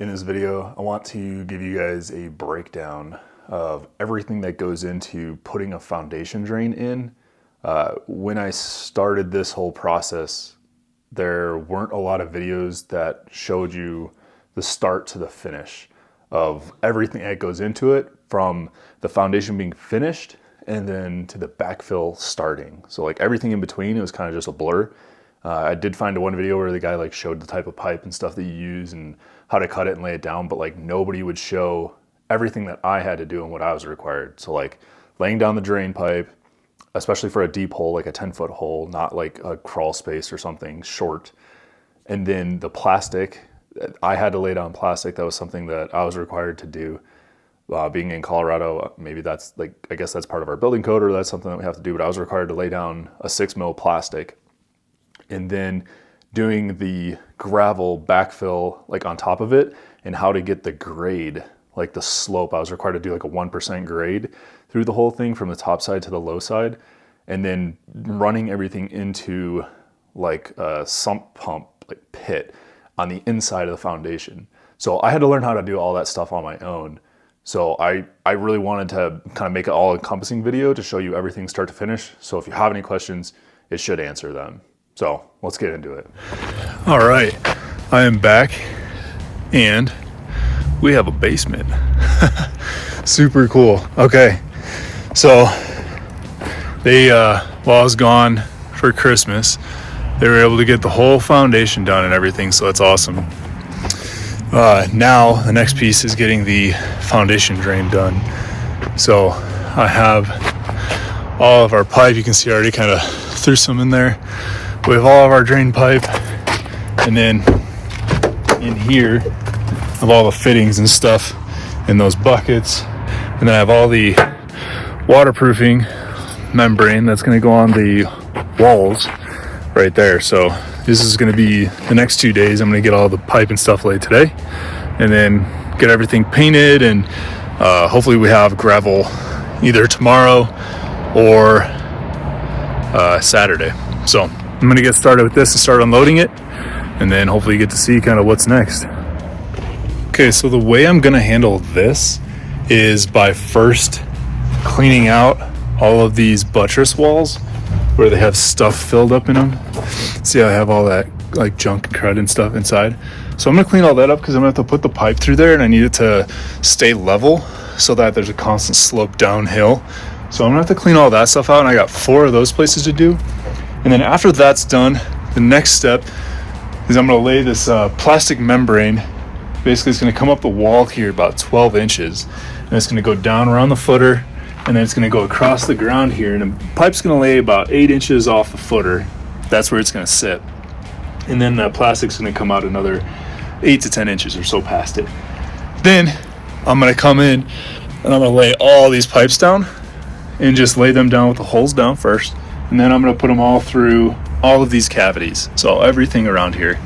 In this video, I want to give you guys a breakdown of everything that goes into putting a foundation drain in. When I started this whole process, there weren't a lot of videos that showed you the start to the finish of everything that goes into it, from the foundation being finished and then to the backfill starting. So like everything in between, it was kind of just a blur. I did find one video where the guy like showed the type of pipe and stuff that you use and how to cut it and lay it down, but like nobody would show everything that I had to do and what I was required. So like laying down the drain pipe, especially for a deep hole, like a 10-foot hole, not like a crawl space or something short. And then the plastic, I had to lay down plastic. That was something that I was required to do. Being in Colorado, maybe that's like, I guess that's part of our building code, or that's something that we have to do, but I was required to lay down a 6 mil plastic. And then doing the gravel backfill like on top of it, and how to get the grade, like the slope. I was required to do like a 1% grade through the whole thing from the top side to the low side, and then running everything into like a sump pump like pit on the inside of the foundation. So I had to learn how to do all that stuff on my own. So I really wanted to kind of make an all-encompassing video to show you everything start to finish. So if you have any questions, it should answer them. So let's get into it. All right, I am back and we have a basement. Super cool. Okay, so they, while I was gone for Christmas, they were able to get the whole foundation done and everything, so that's awesome. Now the next piece is getting the foundation drain done. So I have all of our pipe. You can see I already kind of threw some in there. We have all of our drain pipe, and then in here I have all the fittings and stuff in those buckets, and then I have all the waterproofing membrane that's going to go on the walls right there. So this is going to be the next 2 days. I'm going to get all the pipe and stuff laid today, and then get everything painted, and hopefully we have gravel either tomorrow or Saturday. So I'm going to get started with this and start unloading it, and then hopefully you get to see kind of what's next. Okay, so the way I'm going to handle this is by first cleaning out all of these buttress walls where they have stuff filled up in them. See how I have all that like junk and crud and stuff inside? So I'm going to clean all that up because I'm going to have to put the pipe through there, and I need it to stay level so that there's a constant slope downhill. So I'm going to have to clean all that stuff out, and I got 4 of those places to do. And then after that's done, the next step is I'm going to lay this plastic membrane. Basically, it's going to come up the wall here about 12 inches, and it's going to go down around the footer, and then it's going to go across the ground here, and the pipe's going to lay about 8 inches off the footer. That's where it's going to sit. And then the plastic's going to come out another 8 to 10 inches or so past it. Then I'm going to come in, and I'm going to lay all these pipes down and just lay them down with the holes down first. And then I'm going to put them all through all of these cavities, so everything around here.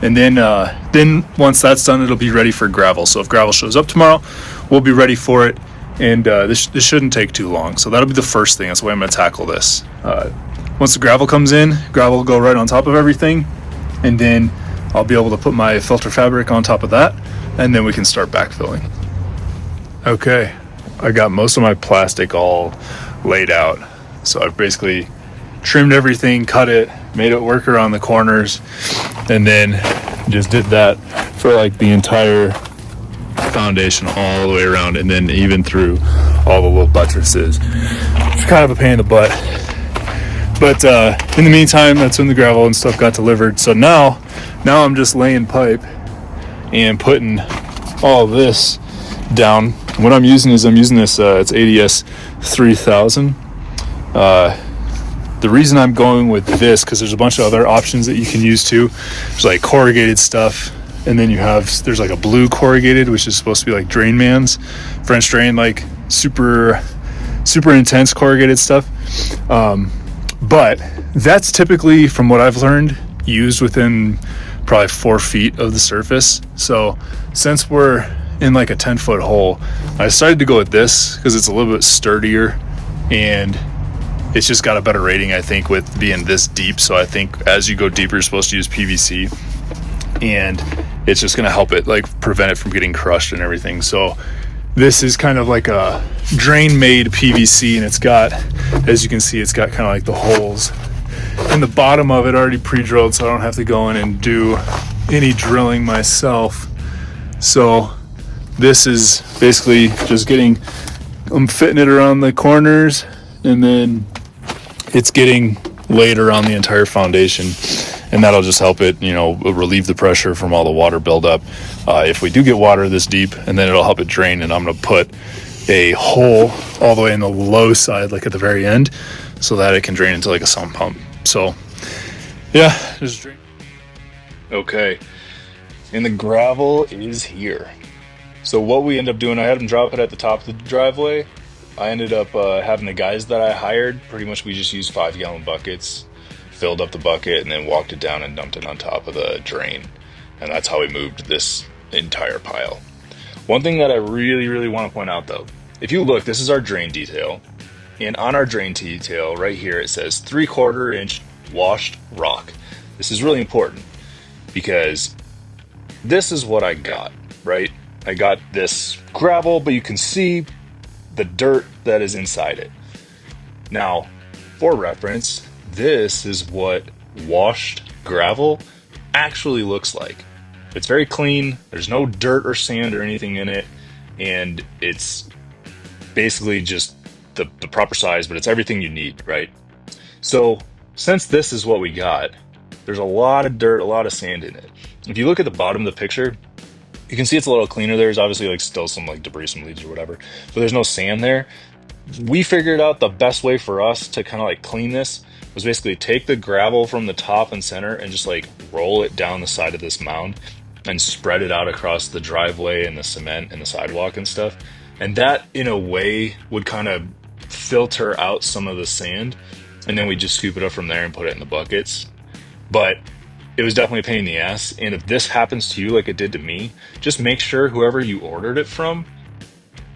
And then once that's done, it'll be ready for gravel. So if gravel shows up tomorrow, we'll be ready for it. And this shouldn't take too long. So that'll be the first thing. That's the way I'm going to tackle this. Once the gravel comes in, gravel will go right on top of everything. And then I'll be able to put my filter fabric on top of that. And then we can start backfilling. Okay, I got most of my plastic all laid out. So I've basically trimmed everything, cut it, made it work around the corners, and then just did that for like the entire foundation all the way around, and then even through all the little buttresses. It's kind of a pain in the butt. But in the meantime, that's when the gravel and stuff got delivered. So now I'm just laying pipe and putting all this down. What I'm using is this, it's ADS 3000. The reason I'm going with this, because there's a bunch of other options that you can use too. There's like corrugated stuff, and then there's like a blue corrugated, which is supposed to be like Drain Man's French drain, like super intense corrugated stuff. But that's typically, from what I've learned, used within probably 4 feet of the surface. So since we're in like a 10-foot hole, I decided to go with this because it's a little bit sturdier, and it's just got a better rating, I think, with being this deep. So I think as you go deeper, you're supposed to use PVC, and it's just gonna help it like prevent it from getting crushed and everything. So this is kind of like a drain made PVC, and it's got, as you can see, it's got kind of like the holes in the bottom of it already pre-drilled, so I don't have to go in and do any drilling myself. So this is basically just I'm fitting it around the corners, and then it's getting laid around the entire foundation, and that'll just help it, relieve the pressure from all the water buildup. If we do get water this deep, and then it'll help it drain. And I'm going to put a hole all the way in the low side, like at the very end, so that it can drain into like a sump pump. So yeah, just drain. Okay, and the gravel is here. So what we end up doing, I had them drop it at the top of the driveway. I ended up having the guys that I hired, pretty much we just used 5-gallon buckets, filled up the bucket, and then walked it down and dumped it on top of the drain. And that's how we moved this entire pile. One thing that I really, really want to point out though, if you look, this is our drain detail. And on our drain detail right here, it says 3/4 inch washed rock. This is really important because this is what I got, right? I got this gravel, but you can see the dirt that is inside it. Now, for reference, this is what washed gravel actually looks like. It's very clean. There's no dirt or sand or anything in it. And it's basically just the proper size, but it's everything you need, right? So since this is what we got, there's a lot of dirt, a lot of sand in it. If you look at the bottom of the picture, you can see it's a little cleaner. There's obviously like still some like debris, some leaves or whatever, but there's no sand there. We figured out the best way for us to kind of like clean this was basically take the gravel from the top and center and just like roll it down the side of this mound and spread it out across the driveway and the cement and the sidewalk and stuff. And that in a way would kind of filter out some of the sand, and then we just scoop it up from there and put it in the buckets. But it was definitely a pain in the ass. And if this happens to you like it did to me, just make sure whoever you ordered it from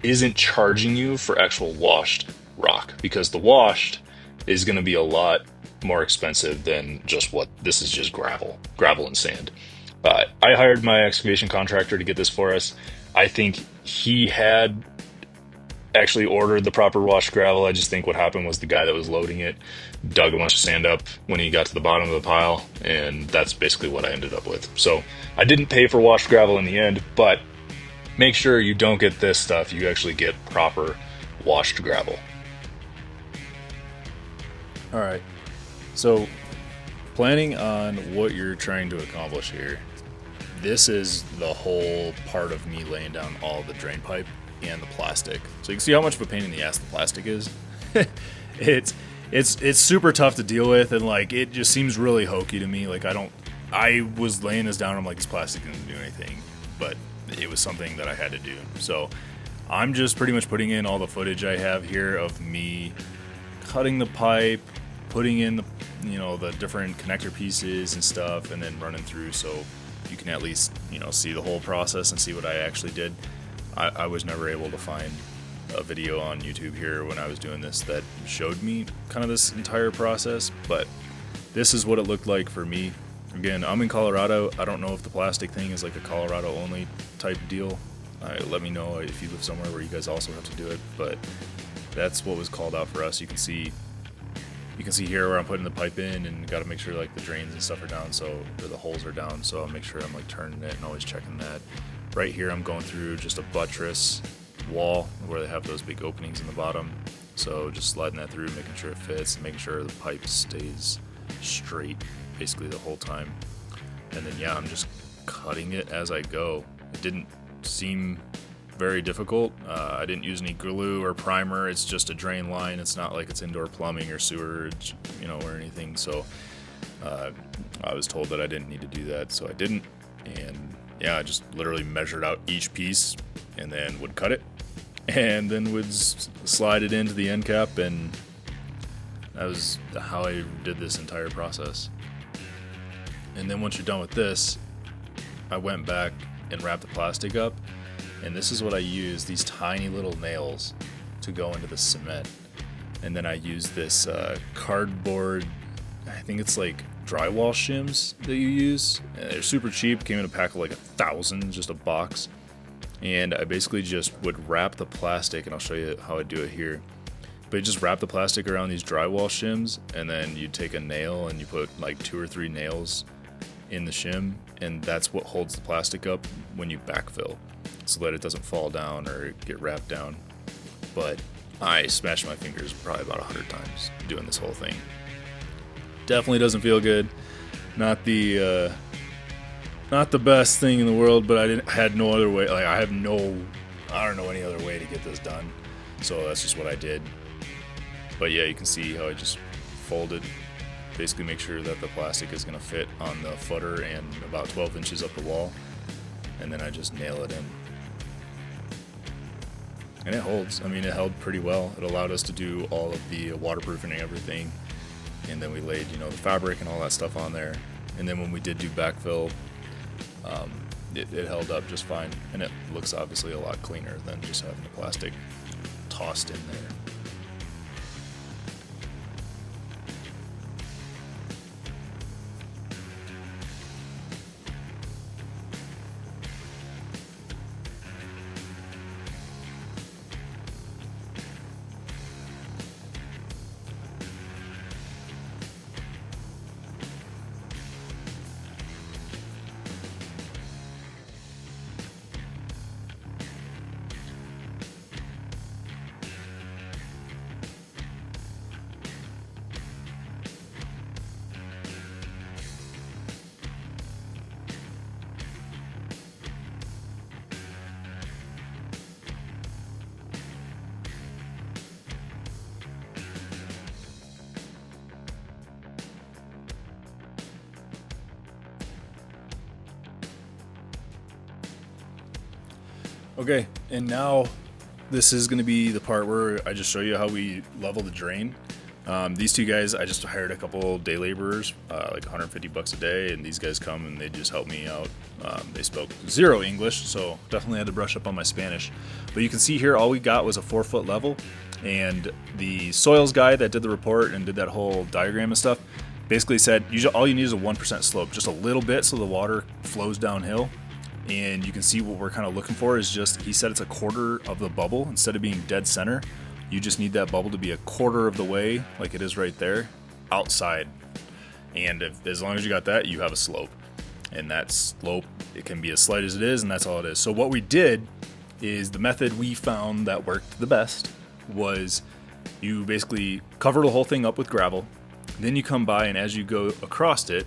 isn't charging you for actual washed rock, because the washed is going to be a lot more expensive than just what this is, just gravel and sand. I hired my excavation contractor to get this for us. I think he had actually ordered the proper washed gravel. I just think what happened was the guy that was loading it dug a bunch of sand up when he got to the bottom of the pile, and that's basically what I ended up with. So I didn't pay for washed gravel in the end, but make sure you don't get this stuff. You actually get proper washed gravel. All right, so planning on what you're trying to accomplish here, this is the whole part of me laying down all the drain pipe and the plastic. So you can see how much of a pain in the ass the plastic is. It's super tough to deal with, and like it just seems really hokey to me. Like I was laying this down, I'm like, this plastic didn't do anything, but it was something that I had to do. So I'm just pretty much putting in all the footage I have here of me cutting the pipe, putting in the different connector pieces and stuff, and then running through so you can at least see the whole process and see what I actually did. I was never able to find a video on YouTube here when I was doing this that showed me kind of this entire process, but this is what it looked like for me. Again, I'm in Colorado. I don't know if the plastic thing is like a Colorado only type deal. Let me know if you live somewhere where you guys also have to do it, but that's what was called out for us. You can see here where I'm putting the pipe in, and got to make sure like the drains and stuff are down, or the holes are down, so I'll make sure I'm like turning it and always checking that. Right here I'm going through just a buttress wall where they have those big openings in the bottom, so just sliding that through, making sure it fits, and making sure the pipe stays straight basically the whole time. And then I'm just cutting it as I go. It didn't seem very difficult. I didn't use any glue or primer. It's just a drain line. It's not like it's indoor plumbing or sewerage, or anything. So I was told that I didn't need to do that, so I didn't. And I just literally measured out each piece and then would cut it and then would slide it into the end cap, and that was how I did this entire process. And then once you're done with this, I went back and wrapped the plastic up, and this is what I use, these tiny little nails to go into the cement. And then I use this cardboard I think it's like drywall shims that you use. They're super cheap, came in a pack of like 1,000, just a box. And I basically just would wrap the plastic, and I'll show you how I do it here. But you just wrap the plastic around these drywall shims, and then you take a nail and you put like 2 or 3 nails in the shim, and that's what holds the plastic up when you backfill, so that it doesn't fall down or get wrapped down. But I smashed my fingers probably about 100 times doing this whole thing. Definitely doesn't feel good. Not the best thing in the world, but I had no other way. Like I don't know any other way to get this done. So that's just what I did. But yeah, you can see how I just folded, basically make sure that the plastic is going to fit on the footer and about 12 inches up the wall. And then I just nail it in. And it holds. I mean, it held pretty well. It allowed us to do all of the waterproofing and everything. And then we laid, the fabric and all that stuff on there. And then when we did do backfill, it held up just fine. And it looks obviously a lot cleaner than just having the plastic tossed in there. Okay, and now this is going to be the part where I just show you how we level the drain. These two guys, I just hired a couple day laborers, like $150 a day, and these guys come and they just help me out. They spoke zero English, so definitely had to brush up on my Spanish. But you can see here, all we got was a 4-foot level, and the soils guy that did the report and did that whole diagram and stuff basically said all you need is a 1% slope, just a little bit so the water flows downhill. And you can see what we're kind of looking for is just, he said it's a quarter of the bubble. Instead of being dead center, you just need that bubble to be a quarter of the way, like it is right there, outside. And as long as you got that, you have a slope. And that slope, it can be as slight as it is, and that's all it is. So what we did is, the method we found that worked the best was you basically cover the whole thing up with gravel. Then you come by, and as you go across it,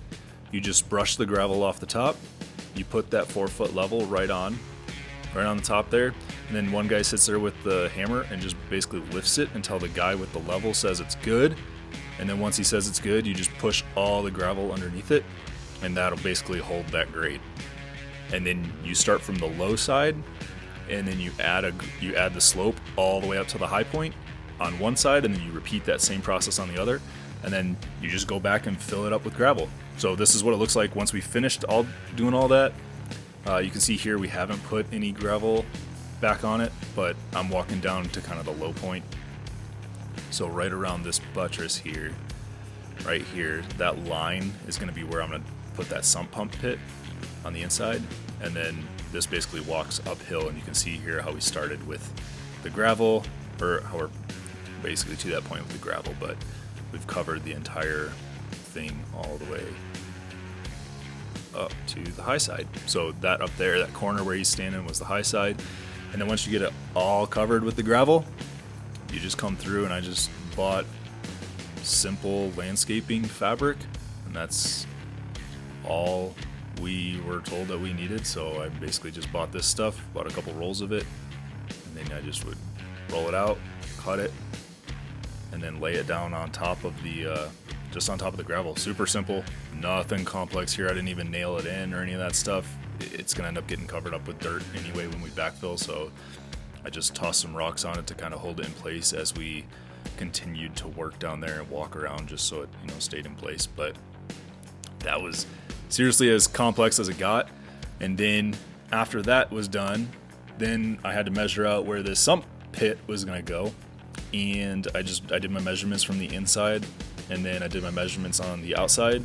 you just brush the gravel off the top. You put that 4-foot level right on the top there, and then one guy sits there with the hammer and just basically lifts it until the guy with the level says it's good. And then once he says it's good, you just push all the gravel underneath it, and that'll basically hold that grade. And then you start from the low side, and then you add the slope all the way up to the high point on one side, and then you repeat that same process on the other, and then you just go back and fill it up with gravel. So this is what it looks like once we finished doing all that. You can see here we haven't put any gravel back on it, but I'm walking down to kind of the low point. So right around this buttress here, right here, that line is going to be where I'm going to put that sump pump pit on the inside. And then this basically walks uphill, and you can see here how we started with the gravel, or how we're basically to that point with the gravel, but we've covered the entire thing all the way up to the high side. So that up there, that corner where he's standing, was the high side. And then once you get it all covered with the gravel, you just come through, and I just bought simple landscaping fabric, and that's all we were told that we needed. So I basically just bought this stuff, bought a couple rolls of it, and then I just would roll it out, cut it, and then lay it down on top of the just on top of the gravel. Super simple, nothing complex here. I didn't even nail it in or any of that stuff. It's gonna end up getting covered up with dirt anyway when we backfill, so I just tossed some rocks on it to kind of hold it in place as we continued to work down there and walk around, just so it stayed in place. But that was seriously as complex as it got. And then after that was done, then I had to measure out where this sump pit was gonna go, and I did my measurements from the inside and then I did my measurements on the outside,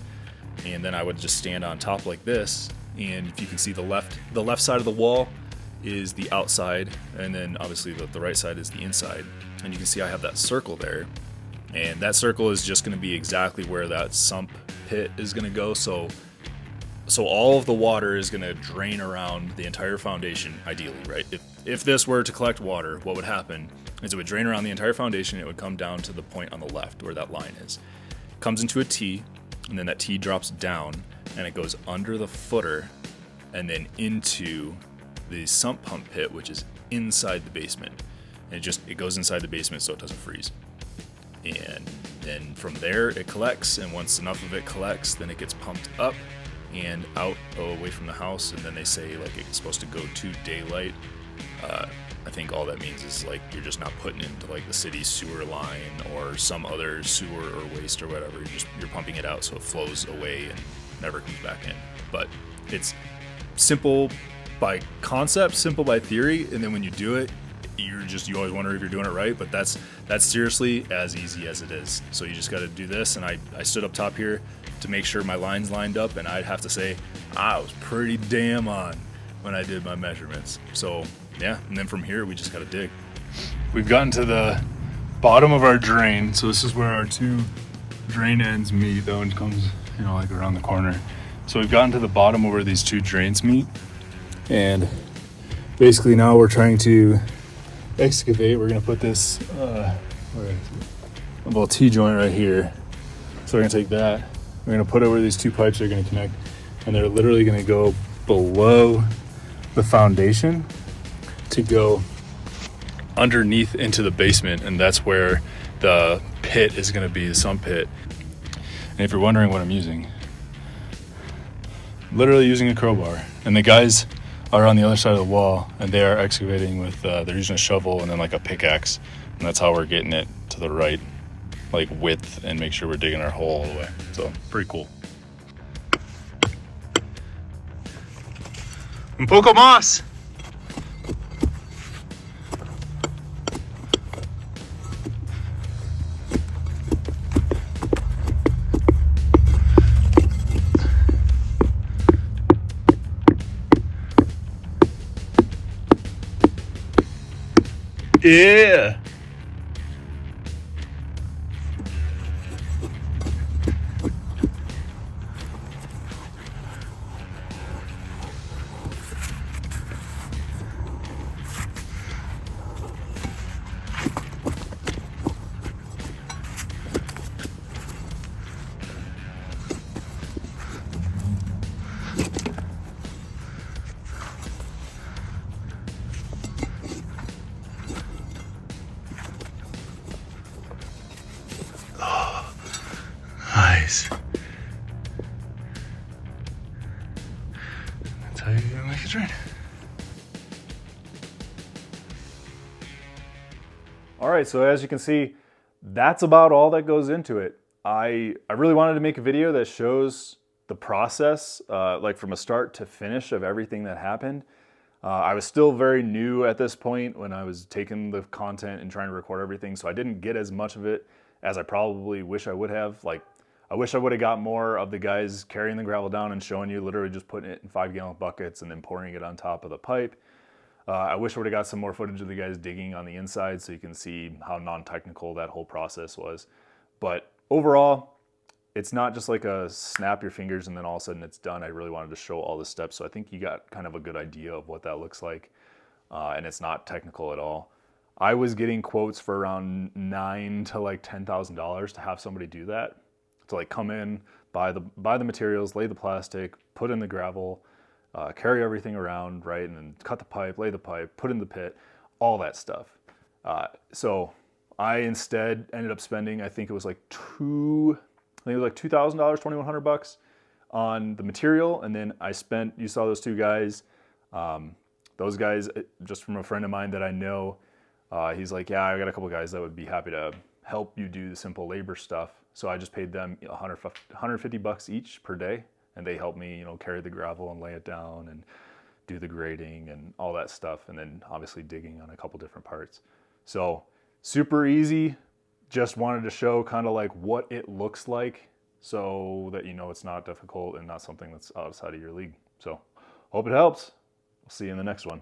and then I would just stand on top like this. And if you can see the left side of the wall is the outside, and then obviously the right side is the inside. And you can see I have that circle there, and that circle is just going to be exactly where that sump pit is going to go. So all of the water is going to drain around the entire foundation, ideally, right? If this were to collect water, what would happen is it would drain around the entire foundation. It would come down to the point on the left where that line is. It comes into a T, and then that T drops down, and it goes under the footer and then into the sump pump pit, which is inside the basement. And it goes inside the basement so it doesn't freeze. And then from there it collects, and once enough of it collects, then it gets pumped up and out away from the house. And then they say like it's supposed to go to daylight. I think all that means is like you're just not putting it into like the city's sewer line or some other sewer or waste or whatever. You're pumping it out so it flows away and never comes back in. But it's simple by concept, simple by theory, and then when you do it, you always wonder if you're doing it right. But that's seriously as easy as it is. So you just got to do this. And I stood up top here to make sure my lines lined up, and I'd have to say I was pretty damn on when I did my measurements. So yeah, and then from here we just got to dig. We've gotten to the bottom of our drain, so this is where our two drain ends meet. That one comes, like around the corner. So we've gotten to the bottom of where these two drains meet, and basically now we're trying to excavate. We're gonna put this a little T-joint right here. So we're gonna take that, we're gonna put it where these two pipes are gonna connect, and they're literally gonna go below the foundation to go underneath into the basement, and that's where the pit is going to be, the sump pit. And if you're wondering what I'm using, literally using a crowbar, and the guys are on the other side of the wall, and they are excavating with they're using a shovel and then like a pickaxe, and that's how we're getting it to the right like width and make sure we're digging our hole all the way. So pretty cool. Un poco más. Yeah. Nice. That's how you make a drain. All right, so as you can see, that's about all that goes into it. I really wanted to make a video that shows the process, like from a start to finish of everything that happened. I was still very new at this point when I was taking the content and trying to record everything, so I didn't get as much of it as I probably wish I would have. Like, I wish I would have got more of the guys carrying the gravel down and showing you literally just putting it in 5-gallon buckets and then pouring it on top of the pipe. I wish I would have got some more footage of the guys digging on the inside so you can see how non-technical that whole process was. But overall, it's not just like a snap your fingers and then all of a sudden it's done. I really wanted to show all the steps, so I think you got kind of a good idea of what that looks like, and it's not technical at all. I was getting quotes for around $9,000 to like $10,000 to have somebody do that, to like come in, buy the materials, lay the plastic, put in the gravel, carry everything around, right, and then cut the pipe, lay the pipe, put in the pit, all that stuff. So I instead ended up spending, I think it was like $2,000, $2,100 on the material, and then I spent, you saw those two guys, just from a friend of mine that I know, he's like, yeah, I got a couple guys that would be happy to help you do the simple labor stuff. So I just paid them $150 each per day, and they helped me, carry the gravel and lay it down and do the grading and all that stuff, and then obviously digging on a couple different parts. So super easy, just wanted to show kind of like what it looks like so that you know it's not difficult and not something that's outside of your league. So hope it helps. We'll see you in the next one.